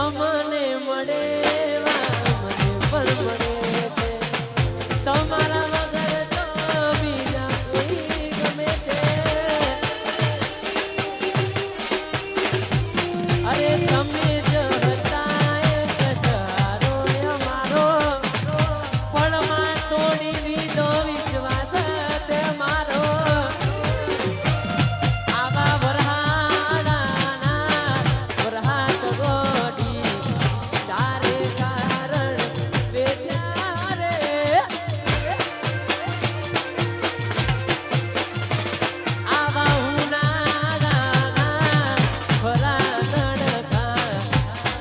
તમને મળે મને પણ મળે છે તમારા વગર તો બીજા કોઈ ગમે છે અરે તમે જ હતા એક સહારો અમારો પળમાં તોડી દીધો વિશ્વાસ તે મારો આવા વરહાડાના વરહાટ ગોડી તારે કારણ બેઠા રે આવા ઉનાળાના ભરા તડકા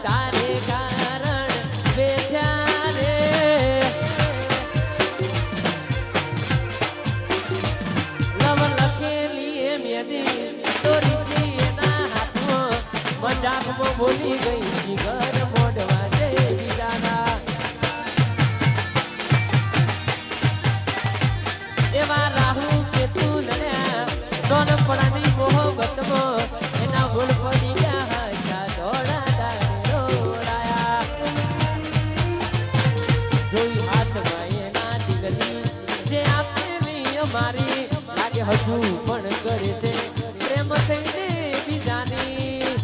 તારે કારણ બેઠા રે લવ લખેલી એ મેદી દોરી એના હાથમાં મજાકમાં બોલી ગઈ જીગર મોઢવા છે બીજાના એવા રાહુ કે તું લડ્યા સોનપડાની મોહબ્બતમાં એના ભૂલ પડી ગયા હતા દોડા દાડે રોડાયા જોઈ હાથમાં એના ટીકલી જે આપેલી અમારી લાગે હજુ પણ કરે છે પ્રેમ થઈને બીજાની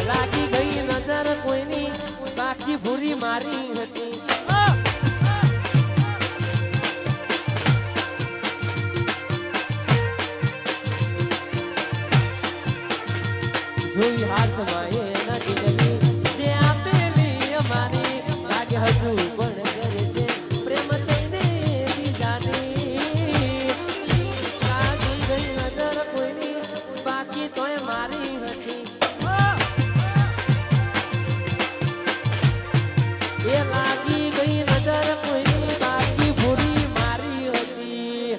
લાગી ગઈ નજર કોઈની બાકી ભૂરી મારી હતી જોઈ હાથમાં એ નદીની જે આપેલી અમારી લાગે હજુ પણ કરે છે પ્રેમ થઈને બીજાની લાગી ગઈ નજર કોઈની બાકી તોય મારી હતી એ લાગી ગઈ નજર કોઈની બાકી ભૂરી મારી હતી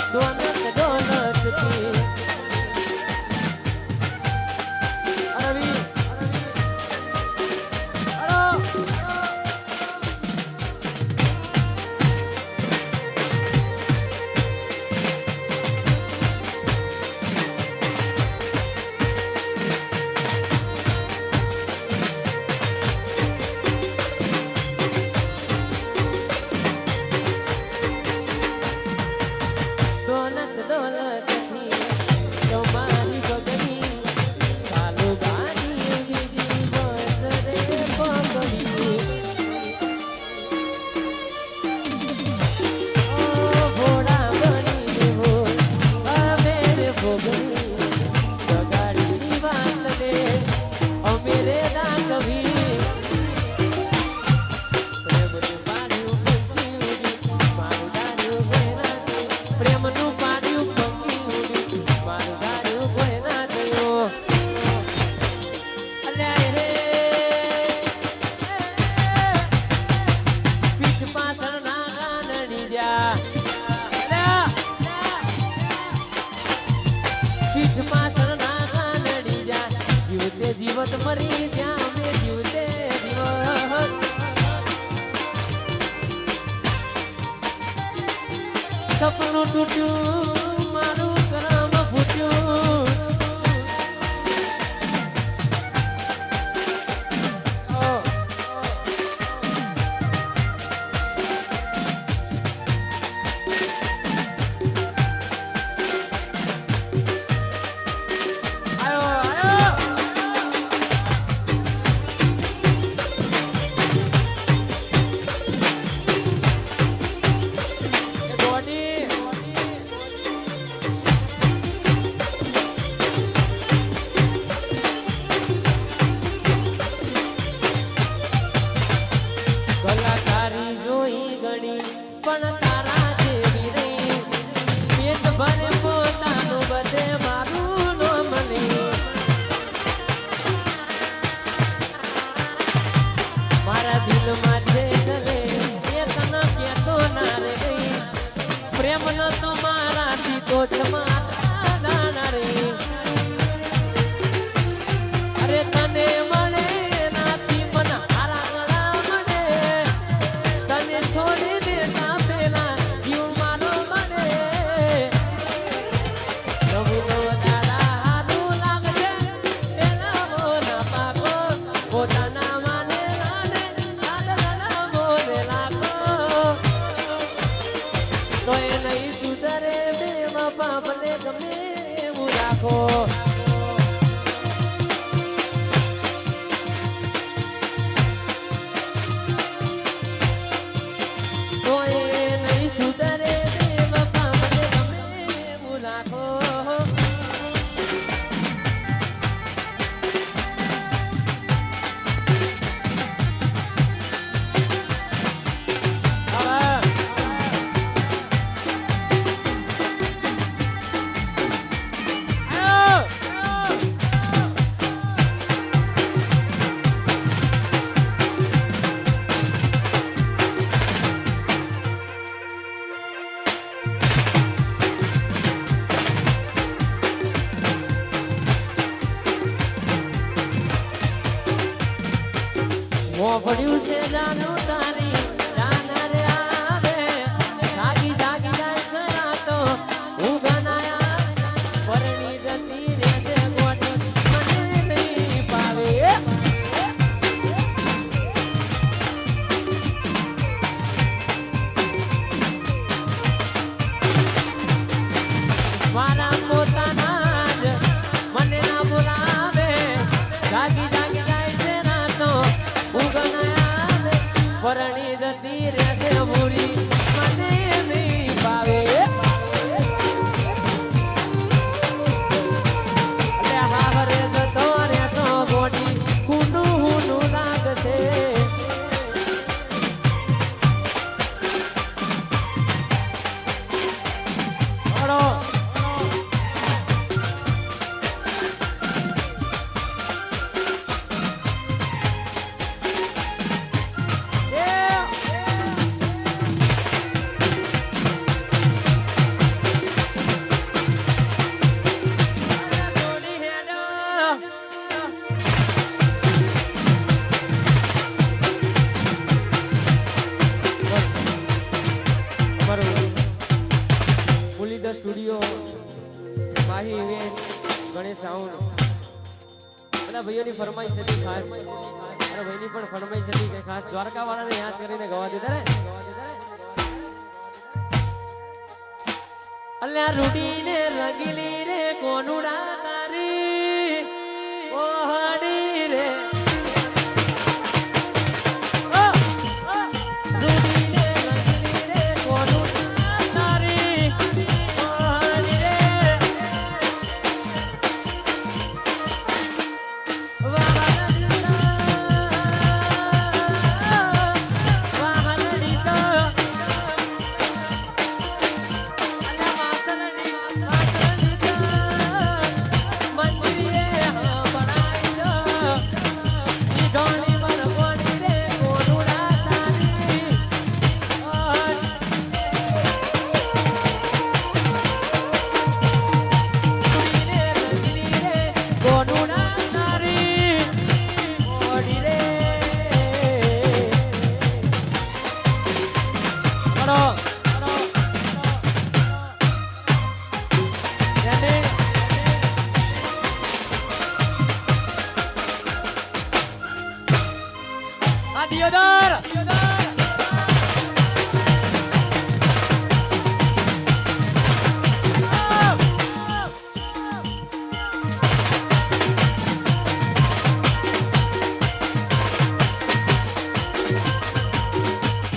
ડોનત ડોનતથી અરવી ડોનત ડોલતથી તમારી બગડી ચાલુ ગાડી બીજી બસ રે પગડી ઓ ઘોડા બની દેવો હવે રે ભોગડી બગાડી વાત દે અમે રે ના કવી પ્રેમનું પાડ્યું પંખી ઉડી મારું દાડ્યું ભેરા પ્રેમનું પાડ્યું પંખી ઉડી મારું દાડ્યું કોઈ ના થયો અલ્યા રે પીઠ પાછળ ના ગાનડી જા પીઠ પાછળ ના ગાનડી જા જીવતે જીવત મરી જા અમે જીવતે જીવત સપનું તૂટ્યું મારું કરમ ફૂટ્યું આયો આયો બોડી કલાકારી જોઈ ગણી પણ તારા જેવી રહી પેટ ભરે પોતાનું બધે મારું નો મળી મારા દિલમાં છે ગલે એ તને કેતો ના રે ગઈ પ્રેમ નો તો મારાથી તો જમાના દાણા રે અરે તને મળે નાથી મન હારા ગળા મળે તને છોડી દેતા પેલા જીવ મારો મળે પડ્યું છે જાનું તારી જાન રે આવે જાગી જાગી જાય સરા તો હું ગનાયા પરણી જતી રહેશે ગોટી મને નહીં પાવે મારા પોતાના જ મને ના બોલાવે જાગી જાગી જાય છે ના તો ઉગનાયા પરણી જતી રહેશે મૂરી મને નહીં પાવે અરે હાવરે જતો રહેશો ગોડી હુનું હુનું લાગશે studio Mahi event Ganesh sound બધા ભાઈઓની ફરમાઈશ હતી ખાસ અને ભાઈની પણ ફરમાઈશ હતી કે ખાસ દ્વારકા વાળાને યાદ કરીને ગવા દીધા ને અલ્યા રૂડીને રંગીલી રે કોનુડા તારી ઓહડી રે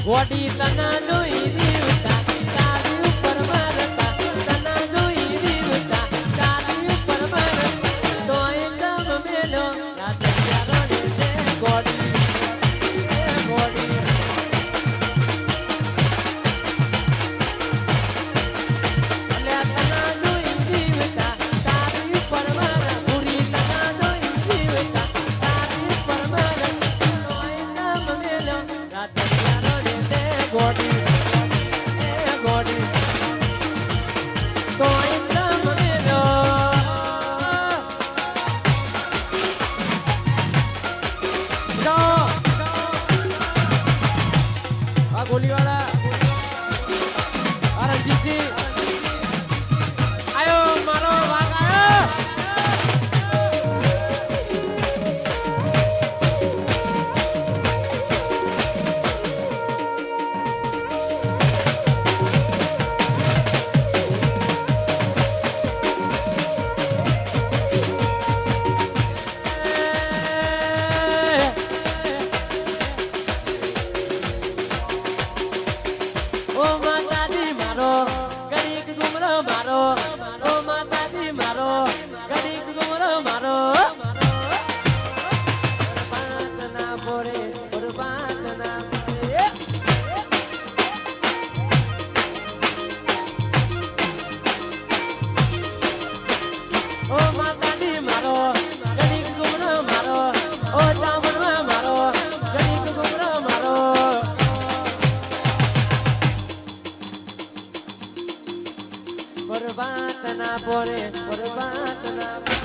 વડી તના જોઈ દીવતા તારી ઉપર મારતા તના જોઈ દીવતા તારી ઉપર મારતા તો એકદમ મેલો રાત ચારો ને ગોડી ગોડી અલ્યા તના જોઈ દીવતા તારી ઉપર મારતા પૂરી તના જોઈ દીવતા તારી ઉપર મારતા તો એકદમ મેલો રાત ગોડી ગોડી તો એકદમ મેલો આ ગોલીવાળા આ રણજીતજી આયો મારો વાગ આયો Parvatana pore, parvatana.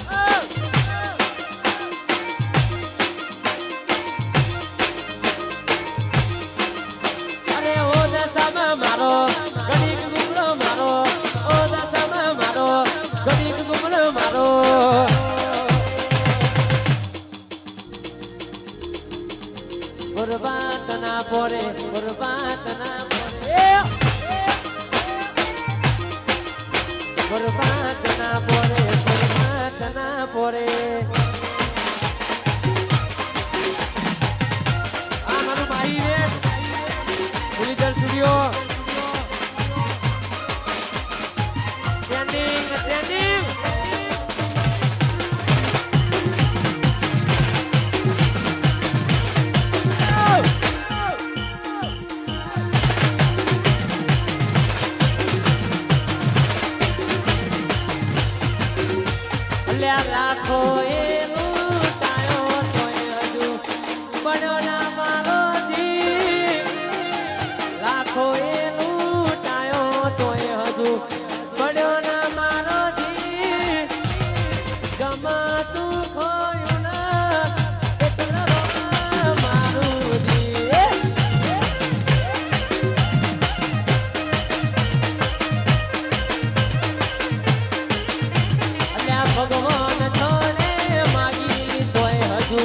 અલ્યા લાખો એ લૂંટાયો તોય હજુ પડ્યો ના મારો જી લાખો એ લૂંટાયો તોય હજુ પડ્યો ના મારો જી ગમાતું ખોયું ના એટલે મારું જી અલ્યા ભગવાન છોડે માગી તોય હજુ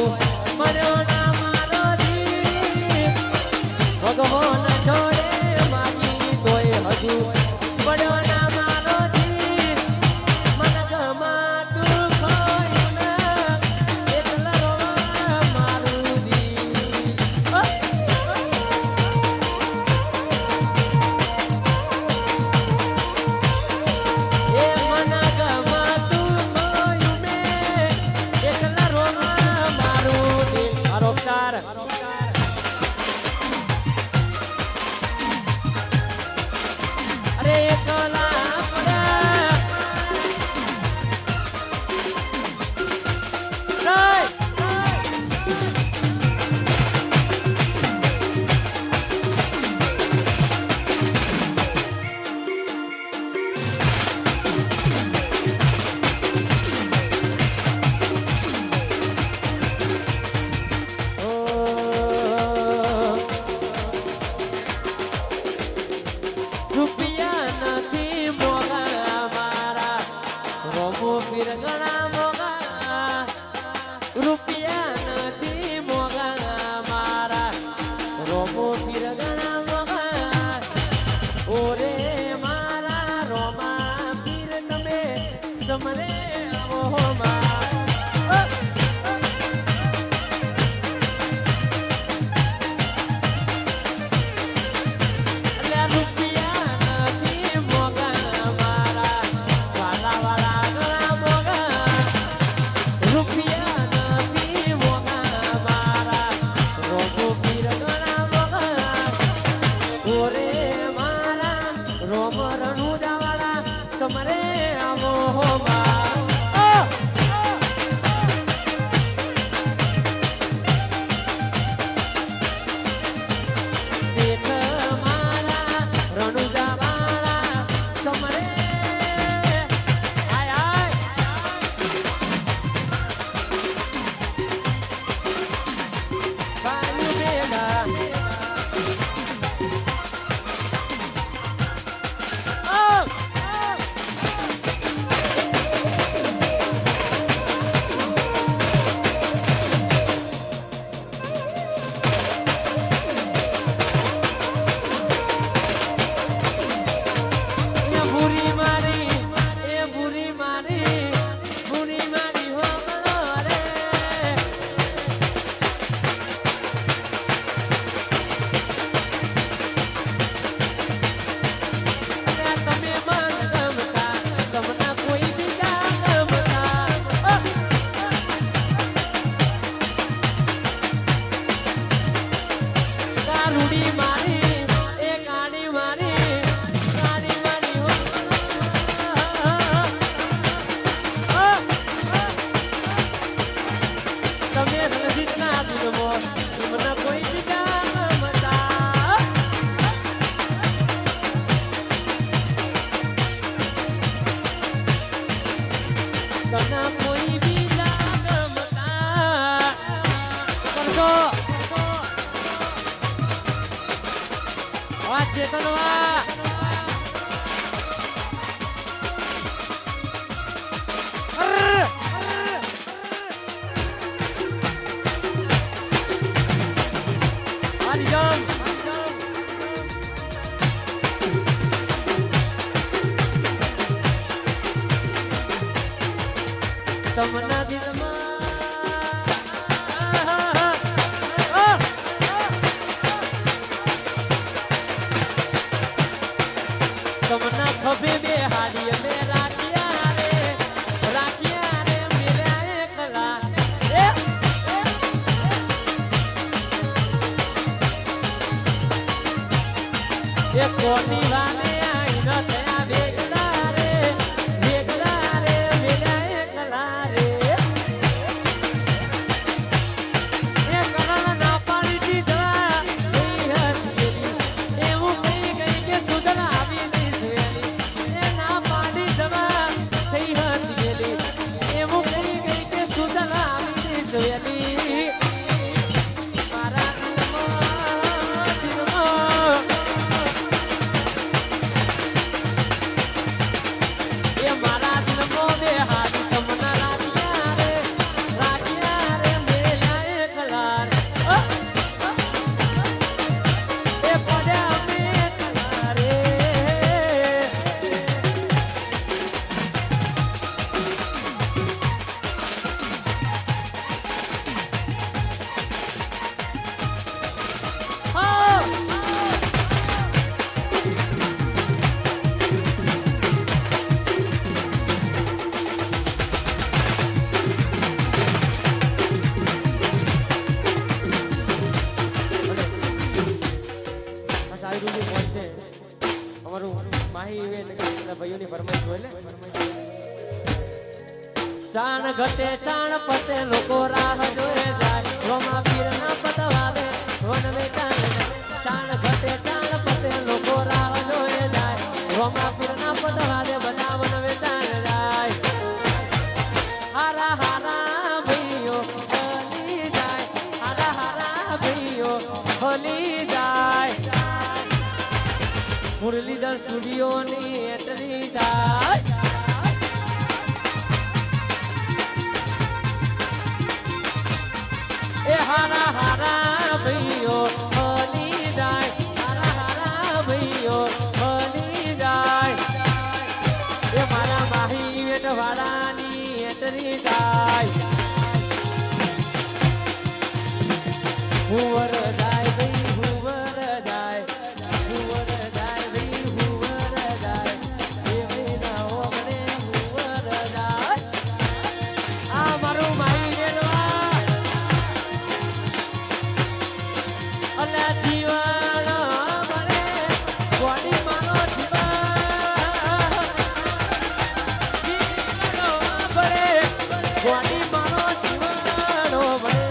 મળ્યો ના મારો જી ભગવાન છોડે માગી તોય હજુ મળ્યો ના મારો જી મન ગમાતું ખોયું ના એટલે રોવા મારું દી એ મન ગમાતું ખોયું મેં એટલે રોવા મારું દી આરોપદાર અરે એકલા પડા રૂપિયા નથી મોગા મારા રોમો પીર ઘણા મોગા રૂપિયા નથી મોગા મારા રોમો પીર ઘણા મોગા ઓરે મારા રોમા પીર તમે સમરે આવો માં અલ્યા રૂપિયા નથી મોગા મારા વાલા વાલા ઘણા મોગા રૂપિયા નથી મોગા મારા રોમો પીર ઘણા મોગા ઓરે મારા રોમ રણુજા વાળા સમરે આવો માં શેઠ મારા રણુજા વાળા સમરે આય બાયુ બેડા એ ભૂરી મારી ભૂરી મારી હો બરો રે અલ્યા તમે મન ગમતા ગમના કોઈ બીજા ગમતા ગારુડી મારી એ ગાડી મારી હો તમે રણજીત ના દીધો મને કોઈ બીજા ગમતા તના કોઈ બીજા ગમતા કરશો આ ચેતનવા તમના દિલમાં તમના ખભે બે હાડી મે રાખ્યા રે મેરા એકલા એ કોની વાને આઈ ન થયા વેગડા રે મેરા એકલા રે અમારું માહી ઇવેન્ટ ભાઈઓની ફરમાઈશ હોય ચાણ ઘટે ચાણ પતે લોકો રાહ જોએ જાય રોમા પીર ના પતવાદે વન વેચાણ ચાણ ઘટે ચાણ પતે લોકો રાહ જોએ જાય રોમા પીર ના પતવાદે બધા વન વેચાણ જાય હારા હારા ભાઈઓ હલી જાય હારા હારા ભાઈઓ હલી જાય મુરલીધર સ્ટુડિયો ની એન્ટ્રી થાય એ હારા હારા ભાઈઓ હલી જાય હારા હારા ભાઈઓ હલી જાય એ મારા માહી વેટવાડાની એન્ટ્રી થાય હુવર જાય ભાઈ હુવર જાય હુવર જાય ભાઈ હુવર જાય એવી ના હો મને હુવર જાય આ મારું માહી વેટવા અલા જીવન મને ગોડી માનો ગોડી માનો જીવનો મને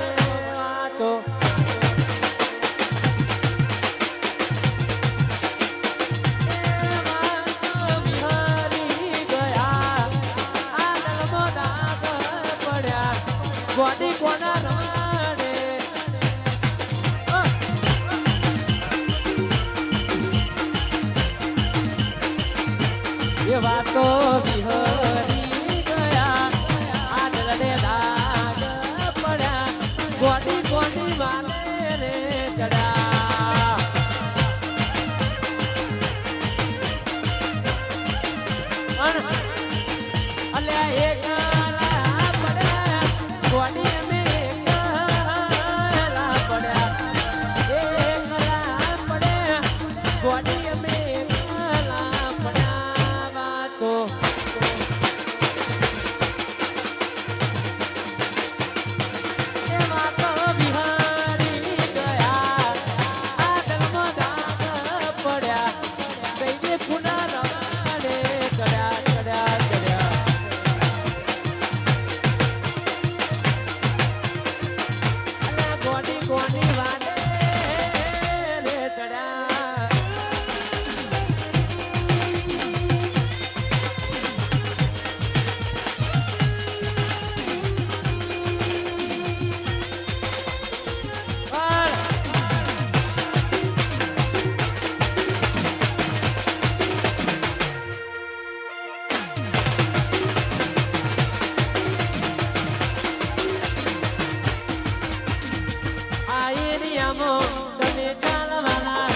વાતો વિહારી ગયા આ દલમો દાગ પડ્યા ગોડી કોના રમાડે એ વાતો વિહરી ગયા આદલ દે દાગ પડ્યા ગોડી ગોડી મારે રે ચડ્યા અલ્યા એક પડ્યા ગોડી અમે એકલા પડ્યા ગોડી અમે તમે ચાલવાના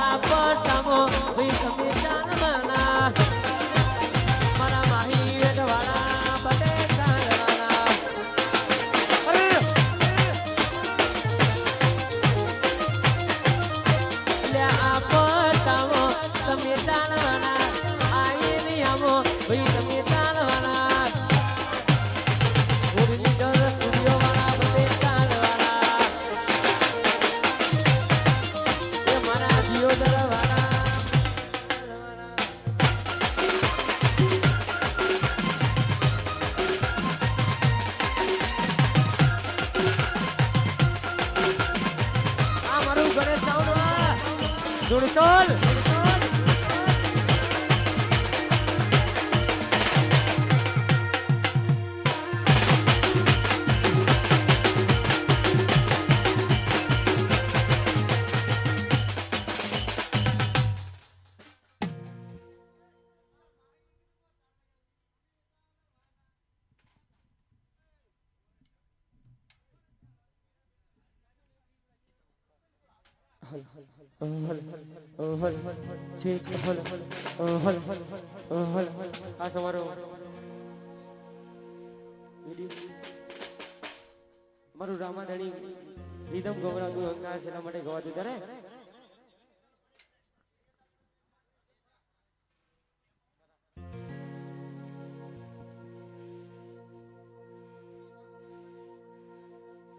આ પટામો ભાઈ તમે ચાલવાના મારા માહી વેઠવાના બધે ચાલવાના આ પટામો તમે ચાલવાના આ એરિયામો ભાઈ તમે ચાલવાના Dursol આ તમારો મારું રામાધણી રીધમ ગવરાતું અંગાસ એના માટે ગવાતું ત્યારે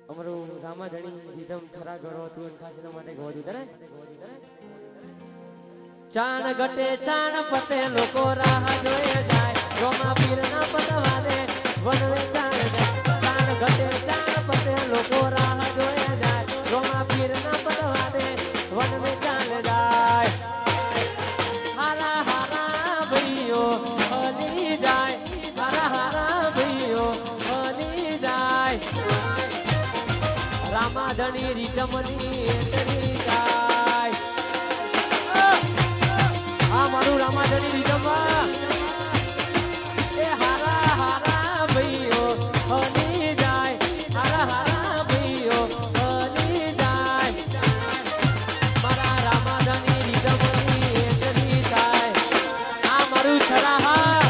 અમારું રામાધણી રીધમ થરા ગળો હતું ખાસ એના માટે ગવાતું ત્યારે ચાણ ઘટે ચાણ પતે લોકો રાહ જોઈ જાય રોમા પીર ના પતવા દે વનવે ચાણ જાય ચાણ ઘટે ચાણ પતે લોકો રાહ જોઈ જાય રોમા પીર ના પતવા દે વનવે ચાણ જાય હારા હારા ભઈઓ હલી જાય હારા હારા ભઈઓ હલી જાય રામાધણી રીતમની એતરી જાય આ મારું રામાધણી રીતમા એ હારા હારા ભઈઓ હલી જાય હારા હારા ભઈઓ હલી જાય મારા રામાધણી રીતમની એતરી જાય આ મારું છરાહા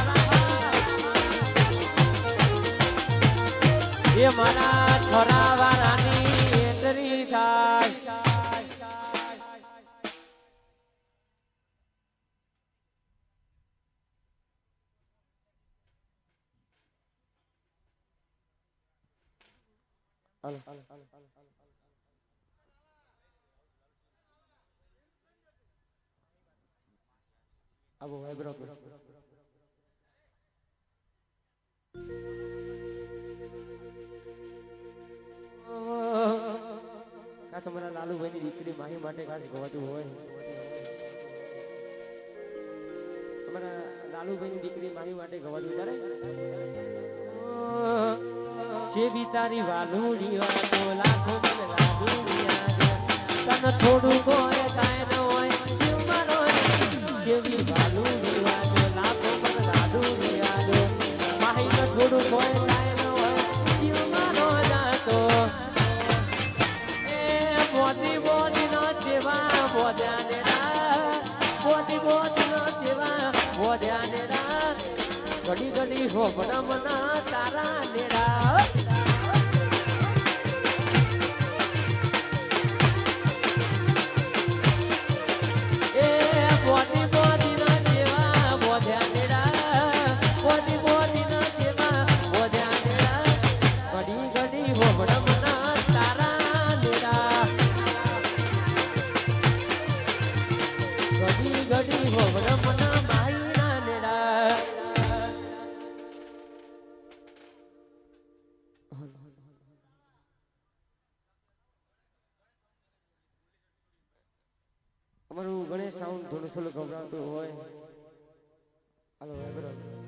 એ મારા છોરાવાળાની એતરી થાય Abu Hebron. ખાસ અમારા લાલુભાઈની દીકરી માહી માટે ખાસ ગવાતું હોય અમારા લાલુભાઈની દીકરી માહી માટે ગવાતું ત્યારે જેવી તારી વાલુડી વાતો લાખો મને લાડુડી તને થોડું કોઈ કાય ન હોય જીવ મારો જેવી વાલુડી વાતો લાખો મને લાડુડી યાદો માહી ને થોડું કોઈ કાય ન હોય જીવ મારો જાતો મોટી મોટી નો જેવા બોધ્યા નેડા મોટી મોટી નો જેવા બોધ્યા નેડા ઘડી ઘડી હોબડા મના તારા નેડા એ મોટી મોટી નો જેવા બોધ્યા નેડા મોટી મોટી નો જેવા બોધ્યા નેડા ઘડી ઘડી હોબડા મના તારા નેડા ઘડી ઘડી હોબડા મના માઈ ના નેડા અમારું ગણેશ સાઉન્ડ થોડું થોડું ગભરાતું હોય હાલો બરાબર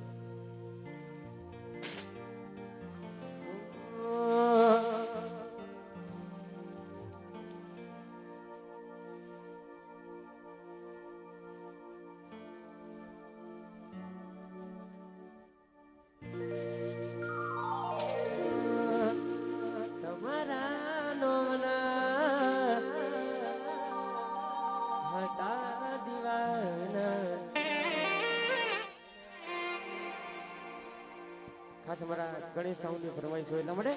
ખાસ અમારા ગણેશ સાઉન્ડ ની ફરમાઈશ હોય એટલા માટે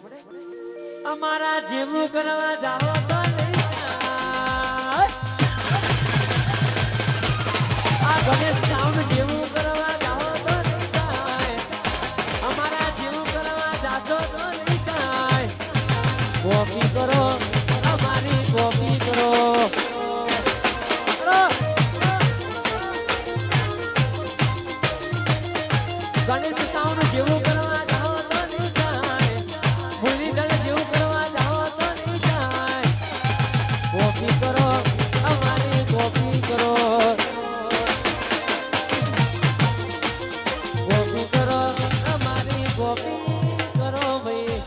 અમારા જેવું કરવા જાઓ તો આ ગણેશ સાઉન્ડ જેવું કરવા જાઓ તો અમારા જેવું કરવા જાશો તો નહીં થાય કોપી કરો અમારી કોપી કરો ગણેશ સાઉન્ડ જેવું કરવા જાઓ તો નહીં થાય ભૂલી ગળે જેવું કરવા જાઓ તો નહીં થાય કોપી કરો અમારી કોપી કરો કોપી કરો અમારી કોપી કરો ભાઈ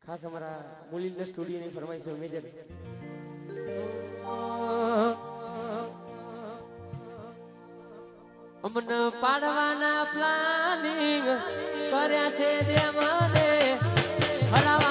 ખાસ અમારા મુલીના સ્ટુડિયોની ફરમાઈશ છે મેજર અમને પાડવાના પ્લાનિંગ કર્યા છે દે મને હરાવ